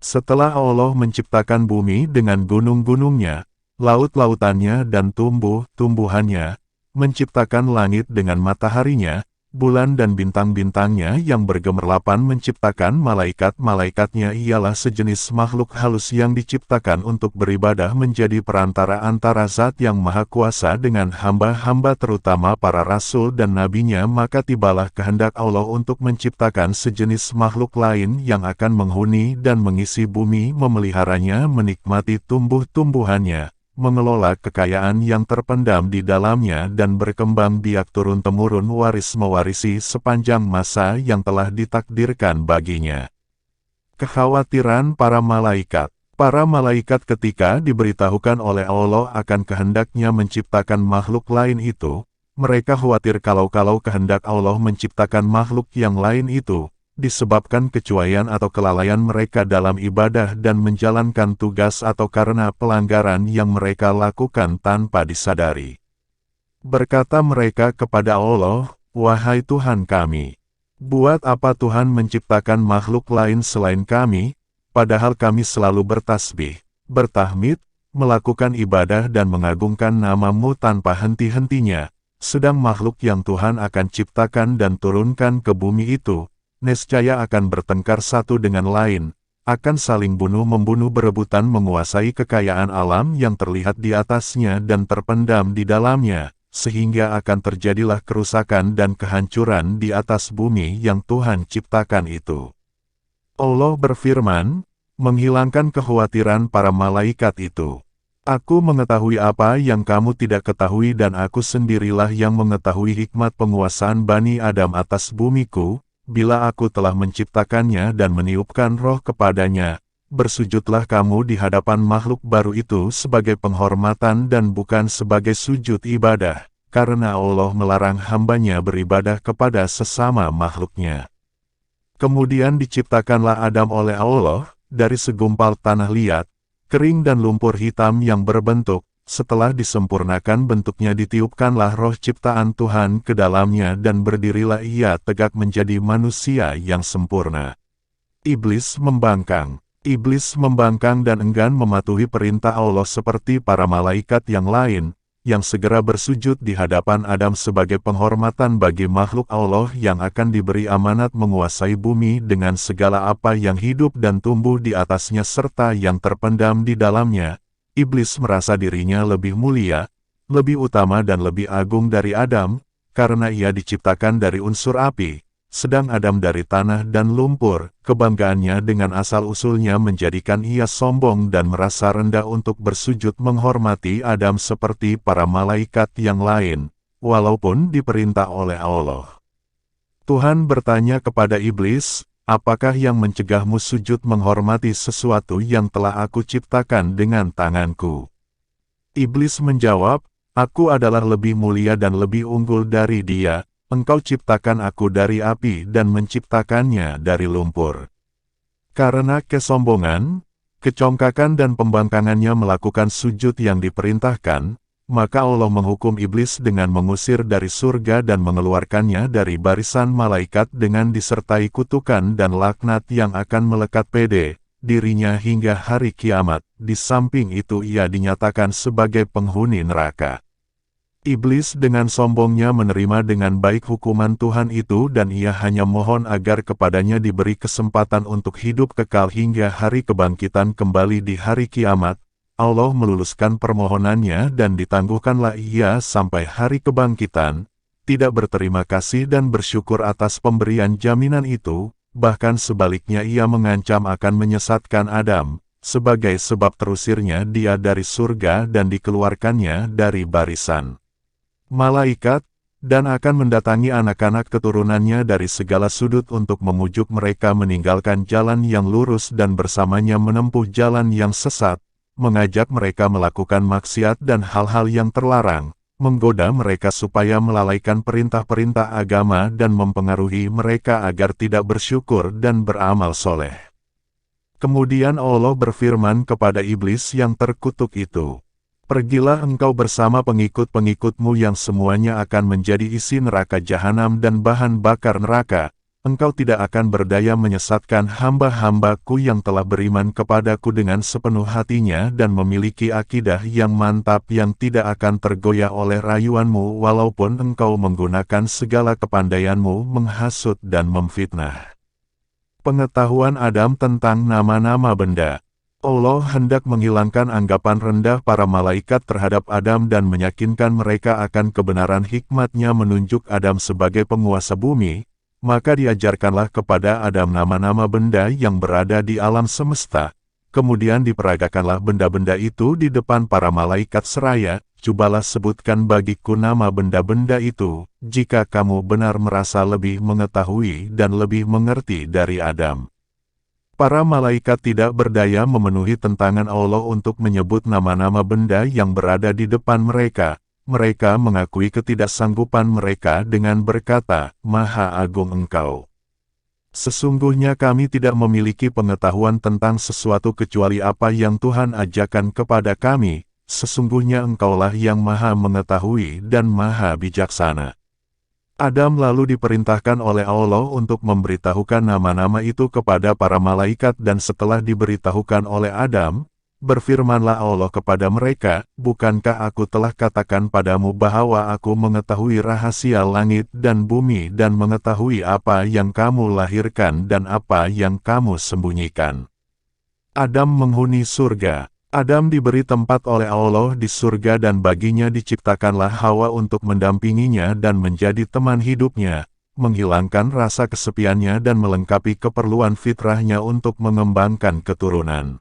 Setelah Allah menciptakan bumi dengan gunung-gunungnya, laut-lautannya dan tumbuh-tumbuhannya, menciptakan langit dengan mataharinya, bulan dan bintang-bintangnya yang bergemerlapan, menciptakan malaikat-malaikatnya ialah sejenis makhluk halus yang diciptakan untuk beribadah menjadi perantara antara Zat yang Maha Kuasa dengan hamba-hamba terutama para rasul dan nabinya. Maka tibalah kehendak Allah untuk menciptakan sejenis makhluk lain yang akan menghuni dan mengisi bumi, memeliharanya, menikmati tumbuh-tumbuhannya, mengelola kekayaan yang terpendam di dalamnya dan berkembang biak turun-temurun waris-mewarisi sepanjang masa yang telah ditakdirkan baginya. Kekhawatiran para malaikat. Para malaikat ketika diberitahukan oleh Allah akan kehendaknya menciptakan makhluk lain itu, mereka khawatir kalau kehendak Allah menciptakan makhluk yang lain itu, disebabkan kecuaian atau kelalaian mereka dalam ibadah dan menjalankan tugas atau karena pelanggaran yang mereka lakukan tanpa disadari. Berkata mereka kepada Allah, "Wahai Tuhan kami, buat apa Tuhan menciptakan makhluk lain selain kami, padahal kami selalu bertasbih, bertahmid, melakukan ibadah dan mengagungkan nama-Mu tanpa henti-hentinya, sedang makhluk yang Tuhan akan ciptakan dan turunkan ke bumi itu, nescaya akan bertengkar satu dengan lain, akan saling bunuh-membunuh, berebutan menguasai kekayaan alam yang terlihat di atasnya dan terpendam di dalamnya, sehingga akan terjadilah kerusakan dan kehancuran di atas bumi yang Tuhan ciptakan itu." Allah berfirman, menghilangkan kekhawatiran para malaikat itu. "Aku mengetahui apa yang kamu tidak ketahui dan aku sendirilah yang mengetahui hikmat penguasaan Bani Adam atas bumiku. Bila aku telah menciptakannya dan meniupkan roh kepadanya, bersujudlah kamu di hadapan makhluk baru itu sebagai penghormatan dan bukan sebagai sujud ibadah, karena Allah melarang hambanya beribadah kepada sesama makhluknya." Kemudian diciptakanlah Adam oleh Allah, dari segumpal tanah liat, kering dan lumpur hitam yang berbentuk. Setelah disempurnakan bentuknya ditiupkanlah roh ciptaan Tuhan ke dalamnya dan berdirilah ia tegak menjadi manusia yang sempurna. Iblis membangkang. Iblis membangkang dan enggan mematuhi perintah Allah seperti para malaikat yang lain, yang segera bersujud di hadapan Adam sebagai penghormatan bagi makhluk Allah yang akan diberi amanat menguasai bumi dengan segala apa yang hidup dan tumbuh di atasnya serta yang terpendam di dalamnya. Iblis merasa dirinya lebih mulia, lebih utama dan lebih agung dari Adam, karena ia diciptakan dari unsur api, sedang Adam dari tanah dan lumpur. Kebanggaannya dengan asal-usulnya menjadikan ia sombong dan merasa rendah untuk bersujud menghormati Adam seperti para malaikat yang lain, walaupun diperintah oleh Allah. Tuhan bertanya kepada iblis, "Apakah yang mencegahmu sujud menghormati sesuatu yang telah aku ciptakan dengan tanganku?" Iblis menjawab, "Aku adalah lebih mulia dan lebih unggul dari dia. Engkau ciptakan aku dari api dan menciptakannya dari lumpur." Karena kesombongan, kecongkakan dan pembangkangannya melakukan sujud yang diperintahkan, maka Allah menghukum iblis dengan mengusir dari surga dan mengeluarkannya dari barisan malaikat dengan disertai kutukan dan laknat yang akan melekat pada dirinya hingga hari kiamat. Di samping itu ia dinyatakan sebagai penghuni neraka. Iblis dengan sombongnya menerima dengan baik hukuman Tuhan itu dan ia hanya mohon agar kepadanya diberi kesempatan untuk hidup kekal hingga hari kebangkitan kembali di hari kiamat. Allah meluluskan permohonannya dan ditangguhkanlah ia sampai hari kebangkitan, tidak berterima kasih dan bersyukur atas pemberian jaminan itu, bahkan sebaliknya ia mengancam akan menyesatkan Adam, sebagai sebab terusirnya dia dari surga dan dikeluarkannya dari barisan malaikat, dan akan mendatangi anak-anak keturunannya dari segala sudut untuk memujuk mereka meninggalkan jalan yang lurus dan bersamanya menempuh jalan yang sesat, mengajak mereka melakukan maksiat dan hal-hal yang terlarang, menggoda mereka supaya melalaikan perintah-perintah agama dan mempengaruhi mereka agar tidak bersyukur dan beramal soleh. Kemudian Allah berfirman kepada iblis yang terkutuk itu, "Pergilah engkau bersama pengikut-pengikutmu yang semuanya akan menjadi isi neraka jahanam dan bahan bakar neraka. engkau tidak akan berdaya menyesatkan hamba-hambaku yang telah beriman kepadaku dengan sepenuh hatinya dan memiliki akidah yang mantap yang tidak akan tergoyah oleh rayuanmu walaupun engkau menggunakan segala kepandaianmu menghasut dan memfitnah. Pengetahuan Adam tentang nama-nama benda. Allah hendak menghilangkan anggapan rendah para malaikat terhadap Adam dan meyakinkan mereka akan kebenaran hikmat-Nya menunjuk Adam sebagai penguasa bumi. Maka diajarkanlah kepada Adam nama-nama benda yang berada di alam semesta. Kemudian diperagakanlah benda-benda itu di depan para malaikat seraya, "Cobalah sebutkan bagiku nama benda-benda itu, jika kamu benar merasa lebih mengetahui dan lebih mengerti dari Adam." Para malaikat tidak berdaya memenuhi tentangan Allah untuk menyebut nama-nama benda yang berada di depan mereka. Mereka mengakui ketidaksanggupan mereka dengan berkata, "Maha Agung Engkau. Sesungguhnya kami tidak memiliki pengetahuan tentang sesuatu kecuali apa yang Tuhan ajarkan kepada kami. Sesungguhnya Engkaulah yang Maha Mengetahui dan Maha Bijaksana." Adam lalu diperintahkan oleh Allah untuk memberitahukan nama-nama itu kepada para malaikat dan setelah diberitahukan oleh Adam, berfirmanlah Allah kepada mereka, "Bukankah aku telah katakan padamu bahwa aku mengetahui rahasia langit dan bumi dan mengetahui apa yang kamu lahirkan dan apa yang kamu sembunyikan?" Adam menghuni surga. Adam diberi tempat oleh Allah di surga dan baginya diciptakanlah Hawa untuk mendampinginya dan menjadi teman hidupnya, menghilangkan rasa kesepiannya dan melengkapi keperluan fitrahnya untuk mengembangkan keturunan.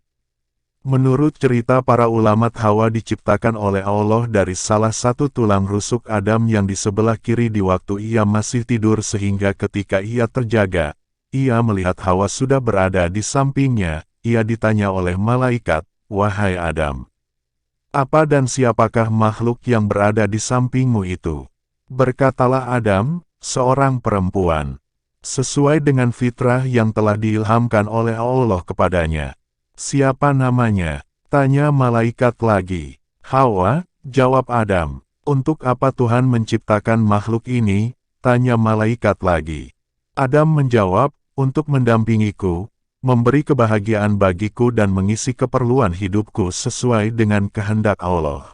Menurut cerita para ulama, Hawa diciptakan oleh Allah dari salah satu tulang rusuk Adam yang di sebelah kiri di waktu ia masih tidur sehingga ketika ia terjaga, ia melihat Hawa sudah berada di sampingnya. Ia ditanya oleh malaikat, "Wahai Adam, apa dan siapakah makhluk yang berada di sampingmu itu?" Berkatalah Adam, "Seorang perempuan." Sesuai dengan fitrah yang telah diilhamkan oleh Allah kepadanya. "Siapa namanya?" tanya malaikat lagi. "Hawa," jawab Adam. "Untuk apa Tuhan menciptakan makhluk ini?" tanya malaikat lagi. Adam menjawab, "Untuk mendampingiku, memberi kebahagiaan bagiku dan mengisi keperluan hidupku sesuai dengan kehendak Allah."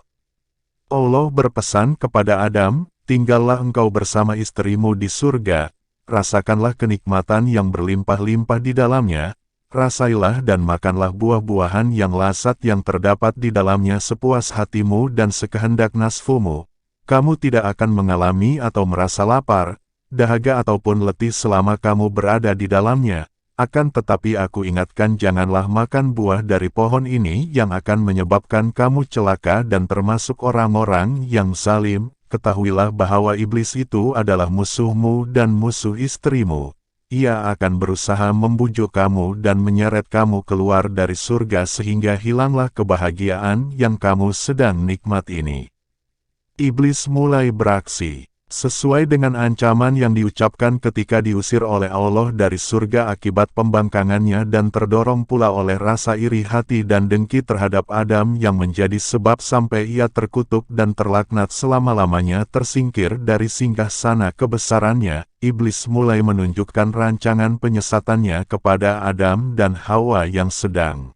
Allah berpesan kepada Adam, "Tinggallah engkau bersama istrimu di surga, rasakanlah kenikmatan yang berlimpah-limpah di dalamnya, rasailah dan makanlah buah-buahan yang lasat yang terdapat di dalamnya sepuas hatimu dan sekehendak nafsumu. Kamu tidak akan mengalami atau merasa lapar, dahaga ataupun letih selama kamu berada di dalamnya. Akan tetapi aku ingatkan, janganlah makan buah dari pohon ini yang akan menyebabkan kamu celaka dan termasuk orang-orang yang zalim. Ketahuilah bahwa iblis itu adalah musuhmu dan musuh istrimu. Ia akan berusaha membujuk kamu dan menyeret kamu keluar dari surga sehingga hilanglah kebahagiaan yang kamu sedang nikmat ini." Iblis mulai beraksi. Sesuai dengan ancaman yang diucapkan ketika diusir oleh Allah dari surga akibat pembangkangannya dan terdorong pula oleh rasa iri hati dan dengki terhadap Adam yang menjadi sebab sampai ia terkutuk dan terlaknat selama-lamanya tersingkir dari singgahsana kebesarannya, iblis mulai menunjukkan rancangan penyesatannya kepada Adam dan Hawa yang sedang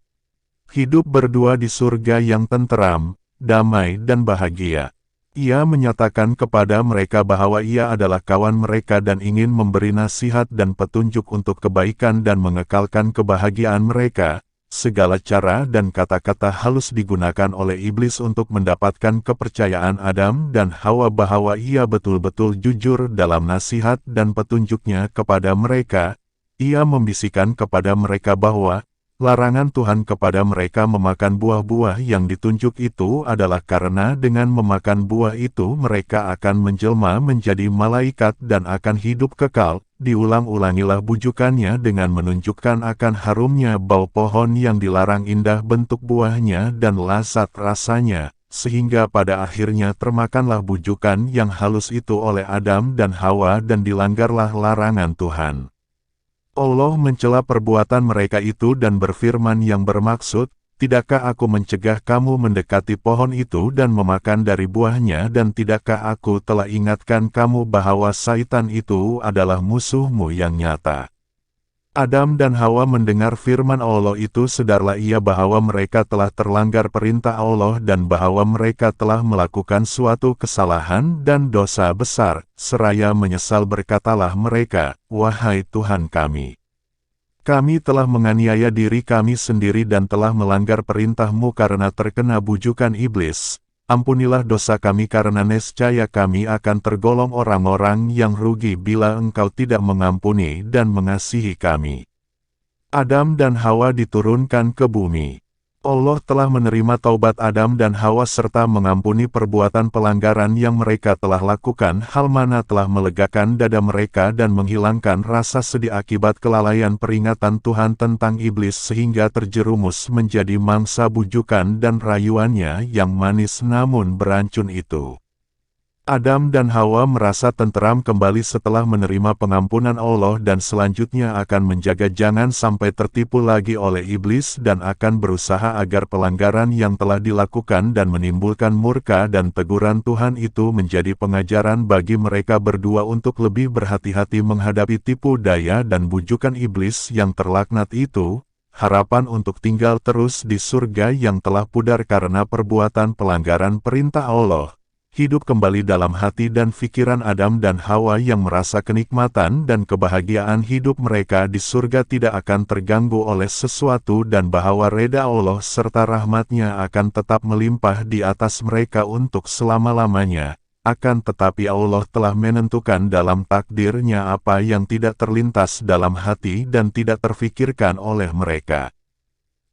hidup berdua di surga yang tenteram, damai dan bahagia. Ia menyatakan kepada mereka bahwa ia adalah kawan mereka dan ingin memberi nasihat dan petunjuk untuk kebaikan dan mengekalkan kebahagiaan mereka. Segala cara dan kata-kata halus digunakan oleh iblis untuk mendapatkan kepercayaan Adam dan Hawa bahwa ia betul-betul jujur dalam nasihat dan petunjuknya kepada mereka. Ia membisikkan kepada mereka bahwa larangan Tuhan kepada mereka memakan buah-buah yang ditunjuk itu adalah karena dengan memakan buah itu mereka akan menjelma menjadi malaikat dan akan hidup kekal. Diulang-ulangilah bujukannya dengan menunjukkan akan harumnya bau pohon yang dilarang, indah bentuk buahnya dan lazat rasanya, sehingga pada akhirnya termakanlah bujukan yang halus itu oleh Adam dan Hawa dan dilanggarlah larangan Tuhan. Allah mencela perbuatan mereka itu dan berfirman yang bermaksud, tidakkah aku mencegah kamu mendekati pohon itu dan memakan dari buahnya, dan tidakkah aku telah ingatkan kamu bahwa Saitan itu adalah musuhmu yang nyata? Adam dan Hawa mendengar firman Allah itu, sadarlah ia bahwa mereka telah terlanggar perintah Allah dan bahwa mereka telah melakukan suatu kesalahan dan dosa besar. Seraya menyesal berkatalah mereka, "Wahai Tuhan kami, kami telah menganiaya diri kami sendiri dan telah melanggar perintah-Mu karena terkena bujukan iblis. Ampunilah dosa kami karena nescaya kami akan tergolong orang-orang yang rugi bila Engkau tidak mengampuni dan mengasihi kami." Adam dan Hawa diturunkan ke bumi. Allah telah menerima taubat Adam dan Hawa serta mengampuni perbuatan pelanggaran yang mereka telah lakukan, hal mana telah melegakan dada mereka dan menghilangkan rasa sedih akibat kelalaian peringatan Tuhan tentang iblis sehingga terjerumus menjadi mangsa bujukan dan rayuannya yang manis namun beracun itu. Adam dan Hawa merasa tenteram kembali setelah menerima pengampunan Allah dan selanjutnya akan menjaga jangan sampai tertipu lagi oleh iblis dan akan berusaha agar pelanggaran yang telah dilakukan dan menimbulkan murka dan teguran Tuhan itu menjadi pengajaran bagi mereka berdua untuk lebih berhati-hati menghadapi tipu daya dan bujukan iblis yang terlaknat itu. Harapan untuk tinggal terus di surga yang telah pudar karena perbuatan pelanggaran perintah Allah hidup kembali dalam hati dan pikiran Adam dan Hawa yang merasa kenikmatan dan kebahagiaan hidup mereka di surga tidak akan terganggu oleh sesuatu dan bahwa reda Allah serta rahmat-Nya akan tetap melimpah di atas mereka untuk selama-lamanya. Akan tetapi Allah telah menentukan dalam takdir-Nya apa yang tidak terlintas dalam hati dan tidak terfikirkan oleh mereka.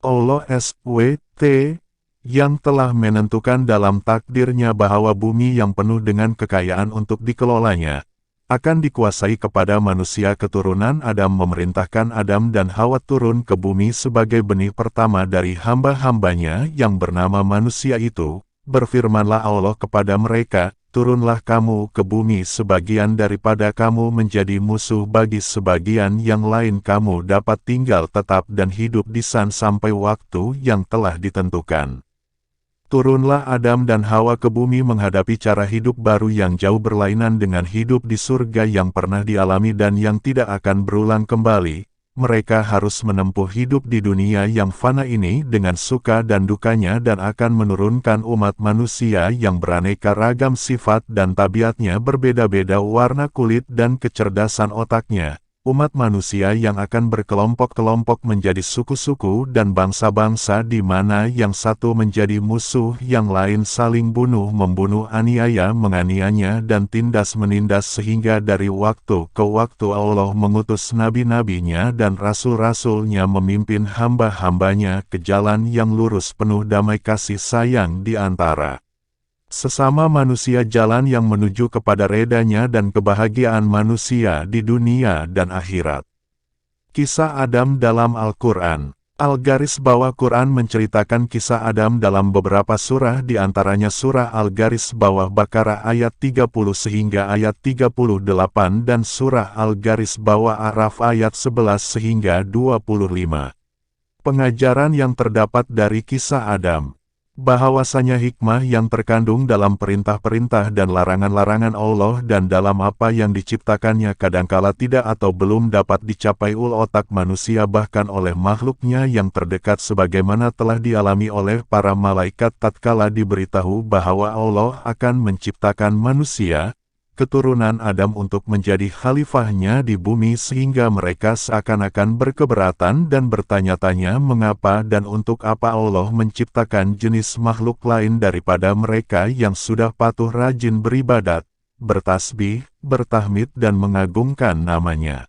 Allah SWT yang telah menentukan dalam takdir-Nya bahwa bumi yang penuh dengan kekayaan untuk dikelolanya, akan dikuasai kepada manusia keturunan Adam. Memerintahkan Adam dan Hawa turun ke bumi sebagai benih pertama dari hamba-hambanya yang bernama manusia itu. Berfirmanlah Allah kepada mereka, "Turunlah kamu ke bumi, sebagian daripada kamu menjadi musuh bagi sebagian yang lain, kamu dapat tinggal tetap dan hidup di sana sampai waktu yang telah ditentukan." Turunlah Adam dan Hawa ke bumi menghadapi cara hidup baru yang jauh berlainan dengan hidup di surga yang pernah dialami dan yang tidak akan berulang kembali. Mereka harus menempuh hidup di dunia yang fana ini dengan suka dan dukanya dan akan menurunkan umat manusia yang beraneka ragam sifat dan tabiatnya berbeda-beda warna kulit dan kecerdasan otaknya. Umat manusia yang akan berkelompok-kelompok menjadi suku-suku dan bangsa-bangsa di mana yang satu menjadi musuh yang lain, saling bunuh-membunuh, aniaya menganiaya dan tindas-menindas, sehingga dari waktu ke waktu Allah mengutus nabi-nabinya dan rasul-rasulnya memimpin hamba-hambanya ke jalan yang lurus penuh damai kasih sayang di antara sesama manusia, jalan yang menuju kepada redanya dan kebahagiaan manusia di dunia dan akhirat. Kisah Adam dalam Al-Quran. Quran menceritakan kisah Adam dalam beberapa surah, di antaranya surah Al-Baqarah ayat 30 sehingga ayat 38 dan surah Al-Araf ayat 11 sehingga 25. Pengajaran yang terdapat dari kisah Adam, bahwasanya hikmah yang terkandung dalam perintah-perintah dan larangan-larangan Allah dan dalam apa yang diciptakannya kadangkala tidak atau belum dapat dicapai otak manusia bahkan oleh makhluknya yang terdekat, sebagaimana telah dialami oleh para malaikat tatkala diberitahu bahwa Allah akan menciptakan manusia, keturunan Adam, untuk menjadi khalifahnya di bumi, sehingga mereka seakan-akan berkeberatan dan bertanya-tanya mengapa dan untuk apa Allah menciptakan jenis makhluk lain daripada mereka yang sudah patuh rajin beribadat, bertasbih, bertahmid dan mengagungkan namanya.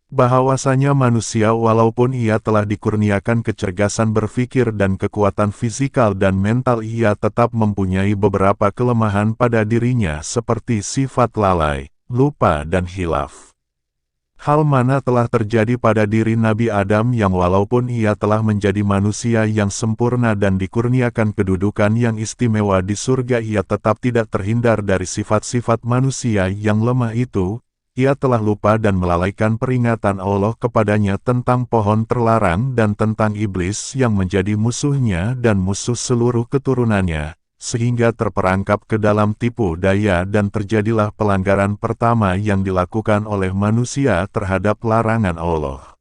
Bahwasanya manusia walaupun ia telah dikurniakan kecerdasan berpikir dan kekuatan fisikal dan mental, ia tetap mempunyai beberapa kelemahan pada dirinya seperti sifat lalai, lupa dan khilaf. Hal mana telah terjadi pada diri Nabi Adam yang walaupun ia telah menjadi manusia yang sempurna dan dikurniakan kedudukan yang istimewa di surga, ia tetap tidak terhindar dari sifat-sifat manusia yang lemah itu. ia telah lupa dan melalaikan peringatan Allah kepadanya tentang pohon terlarang dan tentang iblis yang menjadi musuhnya dan musuh seluruh keturunannya, sehingga terperangkap ke dalam tipu daya dan terjadilah pelanggaran pertama yang dilakukan oleh manusia terhadap larangan Allah.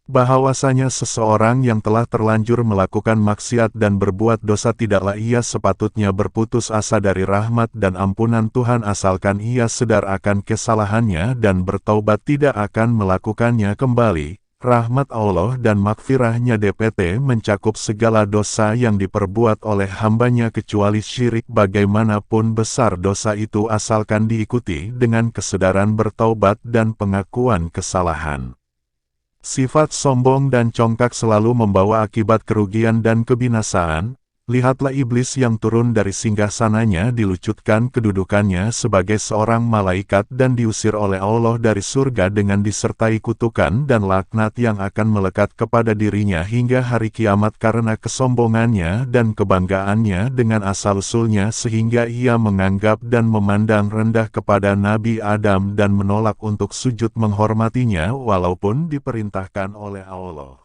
Bahwasanya seseorang yang telah terlanjur melakukan maksiat dan berbuat dosa tidaklah ia sepatutnya berputus asa dari rahmat dan ampunan Tuhan asalkan ia sadar akan kesalahannya dan bertaubat tidak akan melakukannya kembali. Rahmat Allah dan makfirahnya DPT mencakup segala dosa yang diperbuat oleh hambanya kecuali syirik bagaimanapun besar dosa itu asalkan diikuti dengan kesadaran bertaubat dan pengakuan kesalahan. Sifat sombong dan congkak selalu membawa akibat kerugian dan kebinasaan. Lihatlah iblis yang turun dari singgasananya dilucutkan kedudukannya sebagai seorang malaikat dan diusir oleh Allah dari surga dengan disertai kutukan dan laknat yang akan melekat kepada dirinya hingga hari kiamat karena kesombongannya dan kebanggaannya dengan asal-usulnya sehingga ia menganggap dan memandang rendah kepada Nabi Adam dan menolak untuk sujud menghormatinya walaupun diperintahkan oleh Allah.